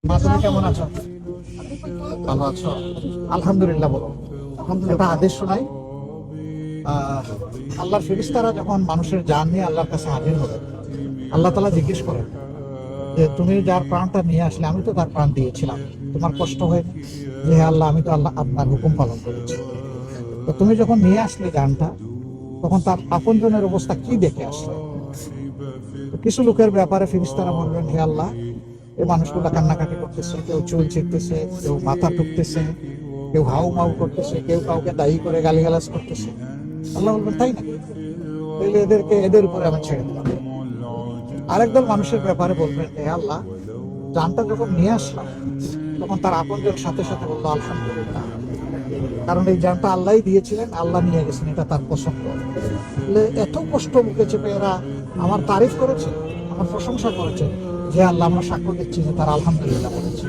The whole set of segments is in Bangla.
মা, তুমি কেমন আছো? ভালো আছো? আলহামদুলিল্লাহ বলো। একটা আদেশ শোনাই। আল্লাহর ফেরেশতারা যখন মানুষের জান নিয়ে আল্লাহর কাছে হাজির হবে, আল্লাহ তাআলা জিজ্ঞেস করেন যে তুমি যার প্রাণটা নিয়ে আসলে, আমি তো তার প্রাণ দিয়েছিলাম, তোমার কষ্ট হয়নি? যে হে আল্লাহ, আমি তো আল্লাহ আপনার হুকুম পালন করেছি। তো তুমি যখন নিয়ে আসলে জানটা, তখন তার আপনজনের অবস্থা কি দেখে আসলে? তো কিছু লোকের ব্যাপারে ফেরেশতারা বলবেন, হে আল্লাহ, এই মানুষগুলা কান্নাকাটি করতেছে, কেউ চুল ছিঁড়তেছে, কেউ মাথা ঠুকতেছে, কেউ হাউ মাউ করতেছে, কেউ কাউকে দায়ী করে গালিগালাজ করতেছে। আল্লাহ বলবেন, তাই নাকি? তাহলে এদের উপরে আমি ছেড়ে দিলাম। আরেকদল মানুষের ব্যাপারে বলবেন, হে আল্লাহ, জানটা যখন নিয়ে আসলাম, তখন তার আপনজন সাথে সাথে বললো আলহামদুলিল্লাহ, কারণ এই জানটা আল্লাহই দিয়েছিলেন, আল্লাহ নিয়ে গেছেন, এটা তার পছন্দ। তাহলে এত কষ্ট মুখে চেপে এরা আমার তারিফ করেছে, আমার প্রশংসা করেছে, যে আল্লাহ আমরা সাক্ষ্য দিচ্ছি যে তারা আলহামদুলিল্লাহ বলেছে।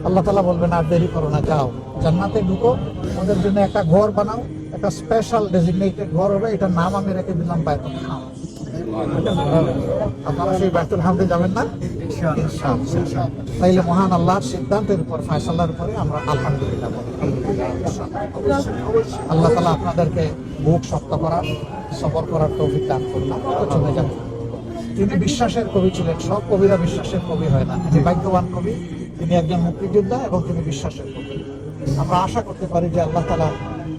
আল্লাহ তাআলা বলবেন, আর দেরি করো না, যাও জান্নাতে ঢুকো, ওদের জন্য একটা ঘর বানাও, একটা স্পেশাল ডেজিগনেটেড ঘর হবে, এটার নাম আমি রেখে দিলাম বাইতুল হাম। আপনারা সেই বাইতুল হামদে যাবেন না? ইনশাআল্লাহ। তাইলে মহান আল্লাহর সিদ্ধান্তের উপর, ফয়সালার উপরে আমরা আলহামদুলিল্লাহ বলি। আল্লাহ তাআলা আপনাদেরকে বুক শক্ত করার, সবর করার তৌফিক দান করুন। আপনারা চলে যান। তিনি বিশ্বাসের কবি ছিলেন, সব কবিরা বিশ্বাসের কবি হয় না। তিনি ভাগ্যবান কবি, তিনি একজন মুক্তিযোদ্ধা এবং তিনি বিশ্বাসের কবি। আমরা আশা করতে পারি যে আল্লাহ তাআলা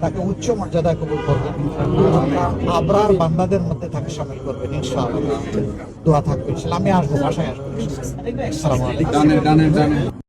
তাকে উচ্চ মর্যাদায় কবুল করবেন, আবরার বান্দাদের মধ্যে তাকে শামিল করবেন ইনশাআল্লাহ। দোয়া থাকবে ইনশাআল্লাহ। আমি আসবো, বাসায় আসবো। আসসালামু আলাইকুম।